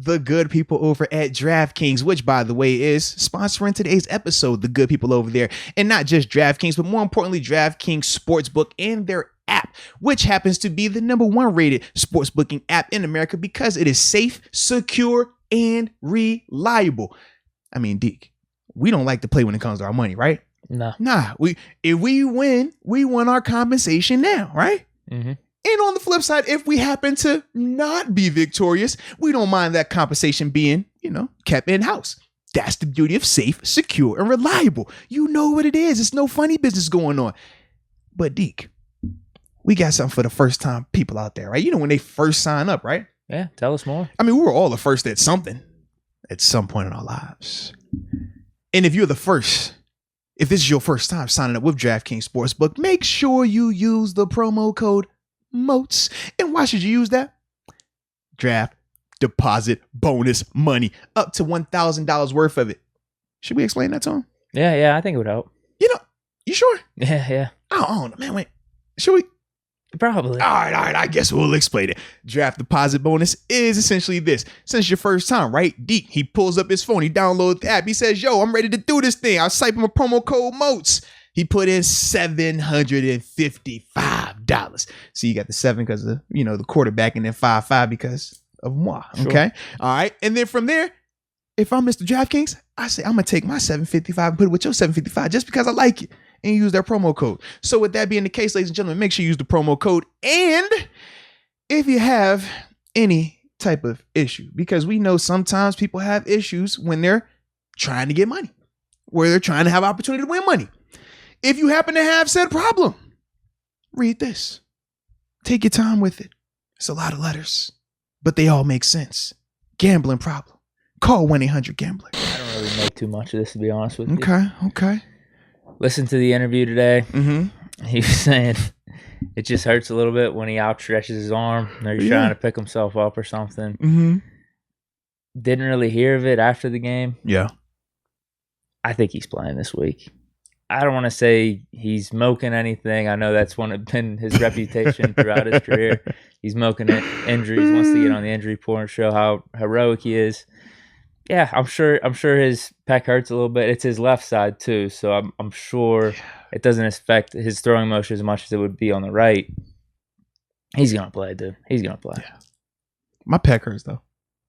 the good people over at DraftKings, which, by the way, is sponsoring today's episode, the good people over there. And not just DraftKings, but more importantly, DraftKings Sportsbook and their app, which happens to be the #1 rated sports booking app in America because it is safe, secure, and reliable. I mean, Deke, we don't like to play when it comes to our money, right? No. Nah, if we win, we want our compensation now, right? Mm-hmm. And on the flip side, if we happen to not be victorious, we don't mind that compensation being, kept in-house. That's the beauty of safe, secure, and reliable. You know what it is. It's no funny business going on. But Deke, we got something for the first time people out there, right? You know when they first sign up, right? Yeah, tell us more. I mean, we were all the first at something at some point in our lives. And if you're the first, if this is your first time signing up with DraftKings Sportsbook, make sure you use the promo code MOATS. And why should you use that? Draft deposit bonus money, up to $1,000 worth of it. Should we explain that to him? Yeah, I think it would help. You sure? Yeah. I don't know, man. Wait, should we? Probably. All right. I guess we'll explain it. Draft deposit bonus is essentially this. Since your first time, right? Deke, he pulls up his phone. He downloads the app. He says, yo, I'm ready to do this thing. I'll type him a promo code MOATS. He put in $755. So you got the 7 because of, the quarterback, and then 55 because of moi. Sure. Okay. All right. And then from there, if I'm Mr. DraftKings, I say, I'm going to take my 755 and put it with your 755 just because I like it and use their promo code. So with that being the case, ladies and gentlemen, make sure you use the promo code. And if you have any type of issue, because we know sometimes people have issues when they're trying to get money, where they're trying to have opportunity to win money. If you happen to have said problem, read this. Take your time with it. It's a lot of letters, but they all make sense. Gambling problem. Call 1-800-GAMBLER. I don't really make too much of this, to be honest with you. Okay. Listen to the interview today. Mm-hmm. He was saying it just hurts a little bit when he outstretches his arm. Or he's trying to pick himself up or something. Mm-hmm. Didn't really hear of it after the game. Yeah. I think he's playing this week. I don't want to say he's milking anything. I know that's been his reputation throughout his career. He's milking it. Injuries, wants to get on the injury report and show how heroic he is. Yeah, I'm sure his pec hurts a little bit. It's his left side too, so I'm sure it doesn't affect his throwing motion as much as it would be on the right. He's gonna play, dude. He's gonna play. Yeah. My pec hurts though.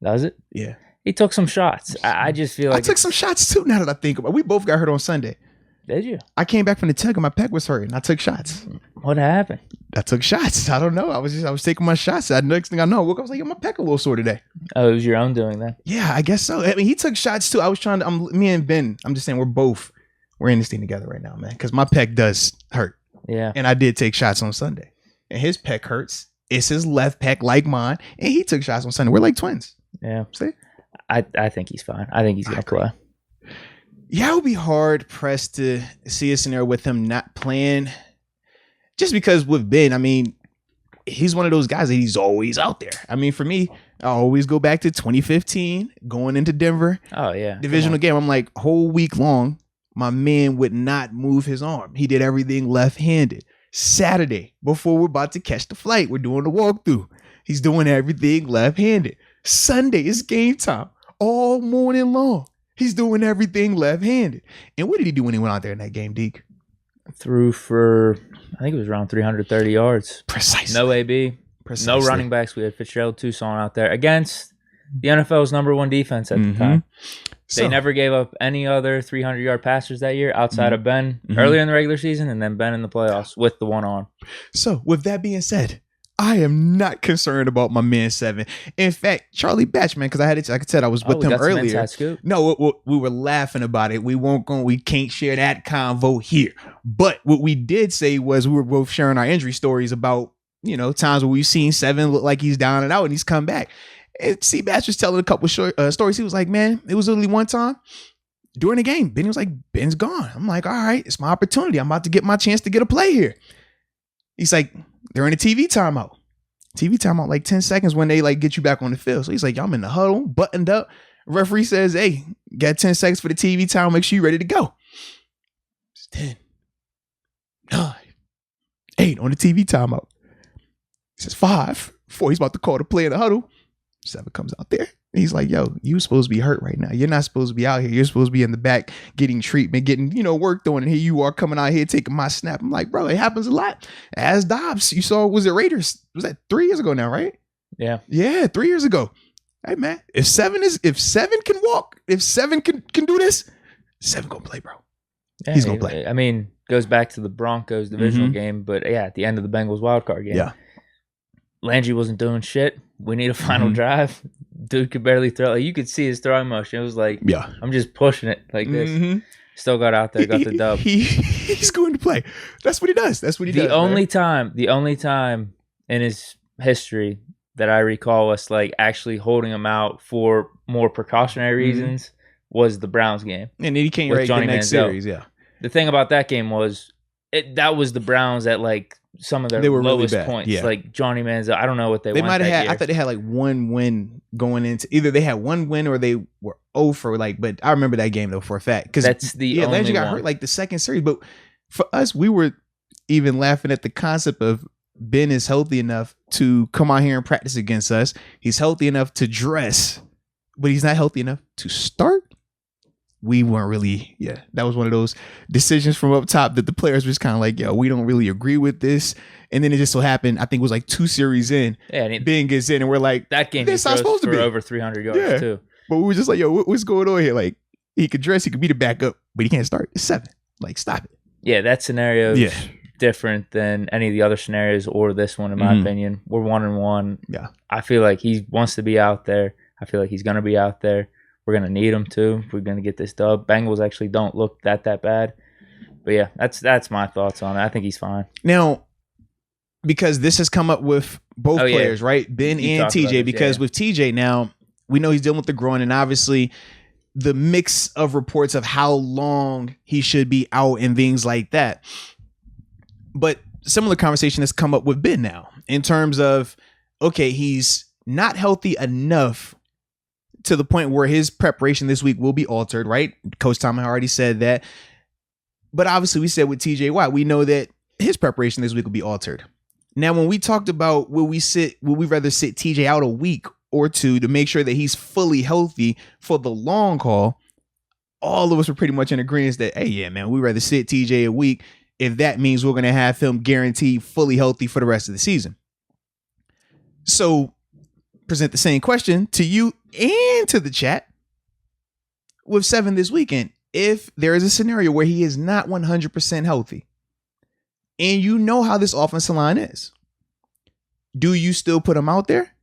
Does it? Yeah. He took some shots. I just feel like I took some shots too. Now that I think about it, we both got hurt on Sunday. Did you? I came back from the tug and my pec was hurting. I took shots. What happened? I took shots. I don't know. I was taking my shots. Next thing I know, I woke up, I was like, yo, my pec a little sore today. Oh, it was your own doing that? Yeah, I guess so. I mean, he took shots too. I was trying to, me and Ben, I'm just saying we're in this thing together right now, man. Because my pec does hurt. Yeah. And I did take shots on Sunday. And his pec hurts. It's his left pec like mine. And he took shots on Sunday. We're like twins. Yeah. See? I think he's fine. I think he's going to play. Yeah, it would be hard pressed to see a scenario with him not playing. Just because with Ben, I mean, he's one of those guys that he's always out there. I mean, for me, I always go back to 2015, going into Denver. Oh, yeah. Divisional game. I'm like, whole week long, my man would not move his arm. He did everything left-handed. Saturday, before we're about to catch the flight, we're doing the walkthrough. He's doing everything left-handed. Sunday is game time. All morning long. He's doing everything left-handed. And what did he do when he went out there in that game, Deke? Threw for, I think it was around 330 yards. Precisely. No AB. Precisely. No running backs. We had Fitzgerald Tucson out there against the NFL's #1 defense at the time. They never gave up any other 300-yard passers that year outside of Ben earlier in the regular season and then Ben in the playoffs with the one arm. So, with that being said, I am not concerned about my man 7. In fact, Charlie Batch, man, because I had it, like I said, I was with him earlier. No, we were laughing about it. We can't share that convo here. But what we did say was we were both sharing our injury stories about, times where we've seen 7 look like he's down and out and he's come back. And C. Batch was telling a couple stories. He was like, man, it was literally one time during the game. Benny was like, Ben's gone. I'm like, all right, it's my opportunity. I'm about to get my chance to get a play here. He's like, they're in a TV timeout. TV timeout, like 10 seconds when they like get you back on the field. So he's like, y'all in the huddle, buttoned up. Referee says, hey, got 10 seconds for the TV time. Make sure you're ready to go. It's 10, 9, 8 on the TV timeout. He says 5, 4. He's about to call the play in the huddle. 7 comes out there. He's like, yo, you supposed to be hurt right now. You're not supposed to be out here. You're supposed to be in the back getting treatment, getting, worked on. And here you are coming out here taking my snap. I'm like, bro, it happens a lot. As Dobbs, you saw, was it Raiders? Was that 3 years ago now, right? Yeah. Yeah, 3 years ago. Hey, man, if seven can walk, if seven can do this, seven gonna play, bro. Yeah, he's gonna play. I mean, goes back to the Broncos divisional game, but yeah, at the end of the Bengals wildcard game. Yeah. Landry wasn't doing shit. We need a final drive. Dude could barely throw. Like, you could see his throwing motion. It was like, I'm just pushing it like this. Still got out there, got the dub. He's going to play. That's what he does. That's what he does. The only time in his history that I recall us like actually holding him out for more precautionary reasons was the Browns game. And then he came right in the next series. Yeah. The thing about that game was that was the Browns at like some of their lowest really points. Yeah. Like Johnny Manziel, I don't know what they might have had. I thought they had like one win going into either they had one win or they were 0 for like. But I remember that game though for a fact because that's the only Landry got one. hurt like the second series. But for us, we were even laughing at the concept of Ben is healthy enough to come out here and practice against us. He's healthy enough to dress, but he's not healthy enough to start. We weren't really, that was one of those decisions from up top that the players was kind of like, yo, we don't really agree with this. And then it just so happened, I think it was like 2 series in, Ben gets in and we're like, that game is supposed to be over 300 yards too. But we were just like, yo, what's going on here? Like, he could dress, he could be the backup, but he can't start. It's 7. Like, stop it. Yeah, that scenario is different than any of the other scenarios or this one, in my opinion. We're 1-1. Yeah. I feel like he wants to be out there. I feel like he's going to be out there. We're going to need him to. We're going to get this dub. Bengals actually don't look that bad. But yeah, that's my thoughts on it. I think he's fine. Now, because this has come up with both players, right? Ben and TJ. Because with TJ now, we know he's dealing with the groin, and obviously the mix of reports of how long he should be out and things like that. But similar conversation has come up with Ben now in terms of, okay, he's not healthy enough to the point where his preparation this week will be altered, right? Coach Tomlin already said that. But obviously we said with TJ Watt, we know that his preparation this week will be altered. Now, when we talked about will we rather sit TJ out a week or two to make sure that he's fully healthy for the long haul, all of us were pretty much in agreement that, hey, yeah, man, we'd rather sit TJ a week if that means we're going to have him guaranteed fully healthy for the rest of the season. So present the same question to you and to the chat with 7 this weekend. If there is a scenario where he is not 100% healthy and you know how this offensive line is, do you still put him out there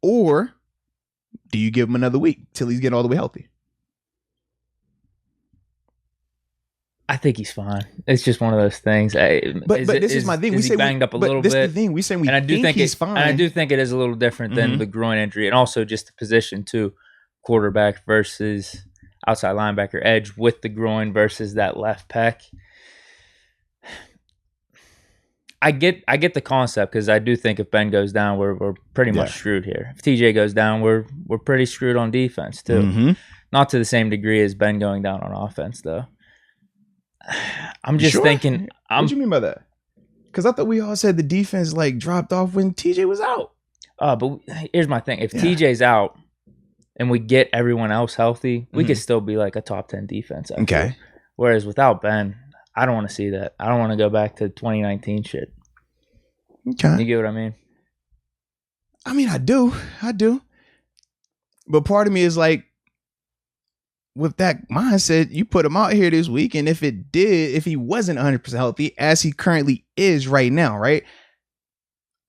or do you give him another week till he's getting all the way healthy? I think he's fine. It's just one of those things. But this is my thing. We say banged up a little bit. This is the thing. We say we think he's fine. And I do think it is a little different than the groin injury, and also just the position too, quarterback versus outside linebacker, edge with the groin versus that left pec. I get the concept because I do think if Ben goes down, we're pretty much screwed here. If TJ goes down, we're pretty screwed on defense too. Not to the same degree as Ben going down on offense though. I'm just thinking. What do you mean by that? Because I thought we all said the defense like dropped off when TJ was out. But here's my thing: if TJ's out and we get everyone else healthy, we could still be like a top 10 defense. Okay. Whereas without Ben, I don't want to see that. I don't want to go back to 2019 shit. Okay. You get what I mean? I mean, I do. But part of me is like, with that mindset, you put him out here this week, and if he wasn't 100% healthy, as he currently is right now, right?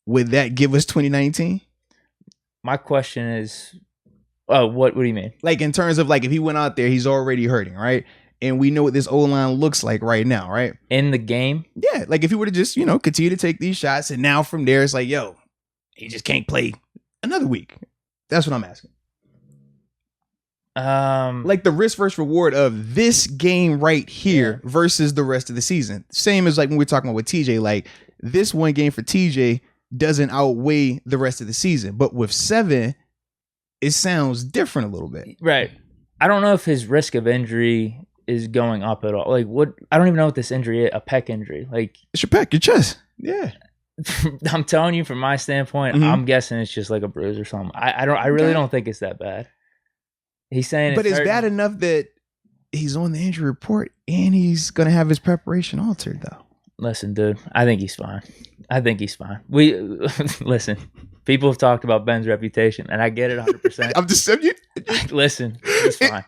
Would that give us 2019? My question is, what do you mean? Like in terms of like if he went out there, he's already hurting, right? And we know what this O-line looks like right now, right? In the game? Yeah, like if he were to just, continue to take these shots, and now from there, it's like, yo, he just can't play another week. That's what I'm asking. Like the risk versus reward of this game right here versus the rest of the season. Same as like when we're talking about with TJ, like this one game for TJ doesn't outweigh the rest of the season. But with 7, it sounds different a little bit. Right. I don't know if his risk of injury is going up at all. Like I don't even know what this injury is, a pec injury. Like it's your pec, your chest. Yeah. I'm telling you from my standpoint, I'm guessing it's just like a bruise or something. I really don't think it's that bad. He's saying but it's bad enough that he's on the injury report and he's going to have his preparation altered, though. Listen, dude, I think he's fine. We listen. People have talked about Ben's reputation, and I get it 100%. I'm just listen. He's fine.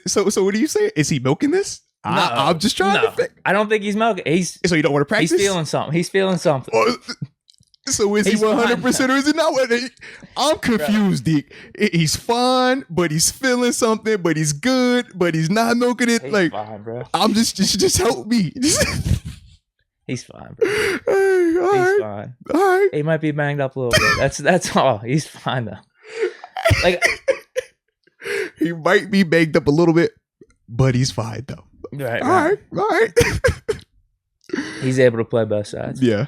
So what do you say? Is he milking this? No, I'm just trying to. I don't think he's milking. So you don't want to practice? He's feeling something. So is he 100% or is he not? I'm confused, Deke. He's fine, but he's feeling something, but he's good, but he's not milking it. He's fine, bro. I'm just help me. He's fine, bro. He's fine. All right. He might be banged up a little bit. That's all. He's fine though. Like he might be banged up a little bit, but he's fine though. Right. All right. He's able to play both sides. Yeah.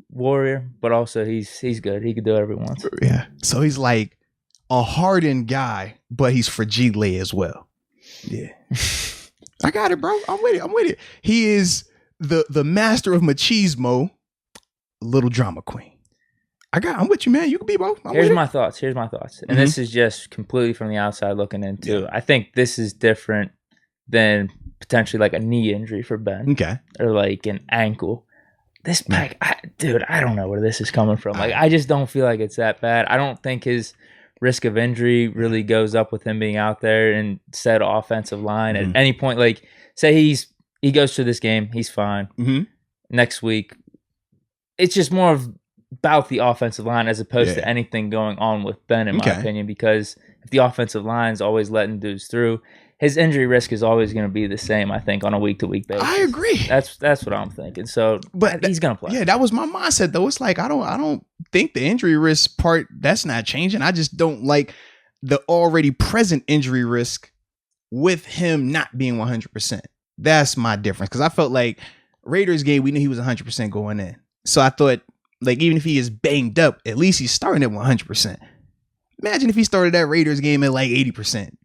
Warrior, but also he's good. He can do whatever he wants. Yeah. So he's like a hardened guy, but he's fragile as well. Yeah. I got it, bro. I'm with it. He is the master of machismo, little drama queen. I'm with you, man. You can be, bro. Here's my thoughts. And this is just completely from the outside looking in too. I think this is different than potentially like a knee injury for Ben. Okay. Or like an ankle. This pec, dude, I don't know where this is coming from. Like, I just don't feel like it's that bad. I don't think his risk of injury really goes up with him being out there and said offensive line at any point. Like, say he goes to this game, he's fine. Next week, it's just more about the offensive line as opposed to anything going on with Ben, in my opinion, because if the offensive line is always letting dudes through, his injury risk is always going to be the same, I think, on a week-to-week basis. I agree. That's what I'm thinking. So, but he's going to play. Yeah, that was my mindset, though. It's like, I don't think the injury risk part, that's not changing. I just don't like the already present injury risk with him not being 100%. That's my difference. Because I felt like Raiders game, we knew he was 100% going in. So I thought, like, even if he is banged up, at least he's starting at 100%. Imagine if he started that Raiders game at like 80%.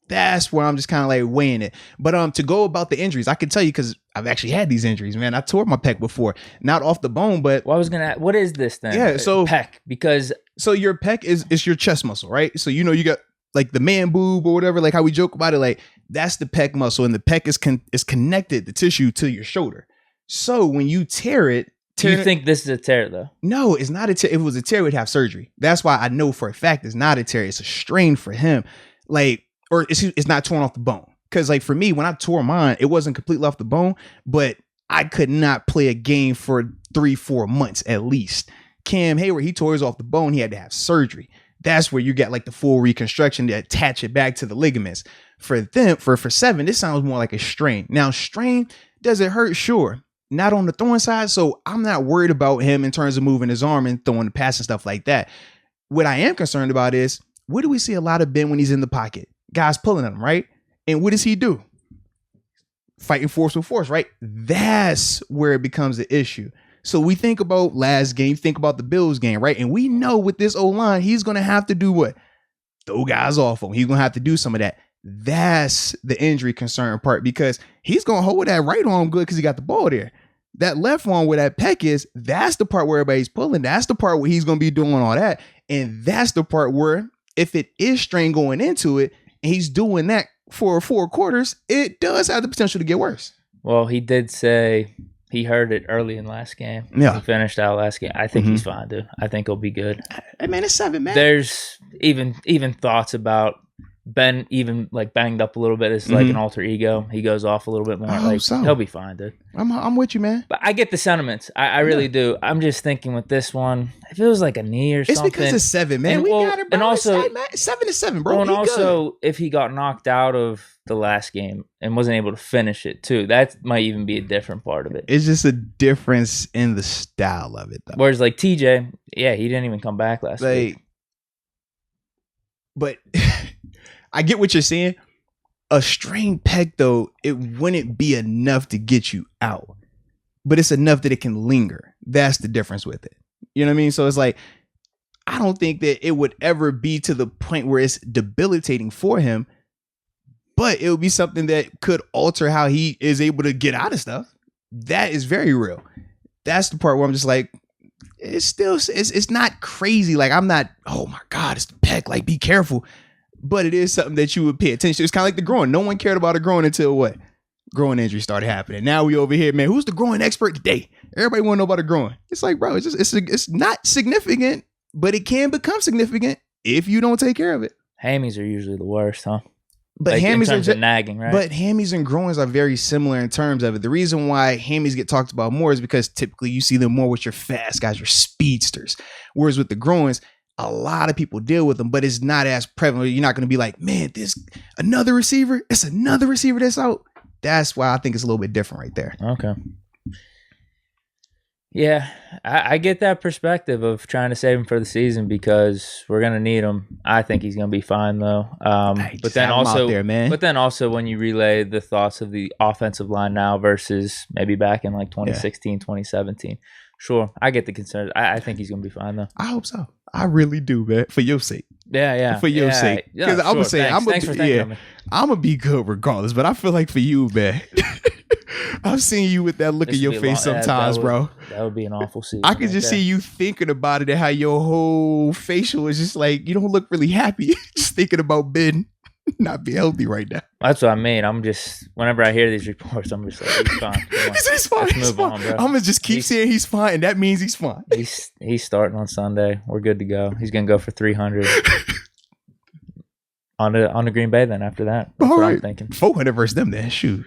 That's where I'm just kind of like weighing it. But to go about the injuries, I can tell you because I've actually had these injuries, man. I tore my pec before, not off the bone, but well, I was gonna. What is this then? Yeah, so pec, because so your pec is your chest muscle, right? So you got like the man boob or whatever, like how we joke about it, like that's the pec muscle, and the pec is connected, the tissue, to your shoulder. So when you tear it. Do you think this is a tear, though? No, it's not a tear. If it was a tear, we'd have surgery. That's why I know for a fact it's not a tear. It's a strain for him. Like, or it's not torn off the bone. Because, like, for me, when I tore mine, it wasn't completely off the bone, but I could not play a game for 3-4 months at least. Cam Hayward, he tore his off the bone. He had to have surgery. That's where you get, like, the full reconstruction to attach it back to the ligaments. For them, for Seven, this sounds more like a strain. Now, strain, does it hurt? Sure. Not on the throwing side, so I'm not worried about him in terms of moving his arm and throwing the pass and stuff like that. What I am concerned about is, what do we see a lot of Ben when he's in the pocket? Guys pulling at him, right? And what does he do? Fighting force with force, right? That's where it becomes an issue. So we think about last game, think about the Bills game, right? And we know with this O-line, he's going to have to do what? Throw guys off him. He's going to have to do some of that. That's the injury concern part, because he's going to hold that right arm good because he got the ball there. That left arm where that pec is, that's the part where everybody's pulling. That's the part where he's going to be doing all that. And that's the part where if it is strain going into it and he's doing that for 4 quarters, it does have the potential to get worse. Well, he did say he heard it early in last game. Yeah. He finished out last game. I think he's fine, dude. I think he'll be good. Hey, man, it's 7, man. There's even thoughts about Ben even like banged up a little bit. It's like an alter ego. He goes off a little bit more. Like he'll be fine, dude. I'm with you, man. But I get the sentiments. I really do. I'm just thinking with this one, if it was like a knee or something. It's because it's 7, man. We got it, bro. And also, 7 is 7, bro. And also, if he got knocked out of the last game and wasn't able to finish it too, that might even be a different part of it. It's just a difference in the style of it, though. Whereas like TJ, yeah, he didn't even come back last week. But I get what you're saying. A strained pec, though, it wouldn't be enough to get you out. But it's enough that it can linger. That's the difference with it. You know what I mean? So it's like, I don't think that it would ever be to the point where it's debilitating for him. But it would be something that could alter how he is able to get out of stuff. That is very real. That's the part where I'm just like, it's still it's not crazy. Like I'm not, oh my God, it's the pec. Like be careful. But it is something that you would pay attention to. It's kind of like the groin. No one cared about a groin until what? Groin injury started happening. Now we over here, man. Who's the groin expert today? Everybody want to know about a groin. It's like, bro, it's not significant, but it can become significant if you don't take care of it. Hammies are usually the worst, huh? But like hammies in terms of nagging, right? But hammies and groins are very similar in terms of it. The reason why hammies get talked about more is because typically you see them more with your fast guys, your speedsters. Whereas with the groins, a lot of people deal with them, but it's not as prevalent. You're not going to be like, man, this another receiver. It's another receiver that's out. That's why I think it's a little bit different right there. Okay. Yeah, I get that perspective of trying to save him for the season because we're gonna need him. I think he's gonna be fine though. But then also, when you relay the thoughts of the offensive line now versus maybe back in like 2016, 2017, sure, I get the concerns. I think he's gonna be fine though. I hope so. I really do, man. For your sake. Yeah. For your sake. Because I'm gonna say, I'm gonna be good regardless. But I feel like for you, man. I've seen you with that look in your face sometimes, bro. That would be an awful season. I could just see you thinking about it and how your whole facial is just like, you don't look really happy. Just thinking about Ben not being healthy right now. That's what I mean. I'm just, whenever I hear these reports, I'm just like, he's fine. He's fine. Let's move on, bro. I'm going to just keep saying he's fine, and that means he's fine. He's starting on Sunday. We're good to go. He's going to go for 300. On the Green Bay then after that. That's what I'm thinking. 400 versus them then. Shoot.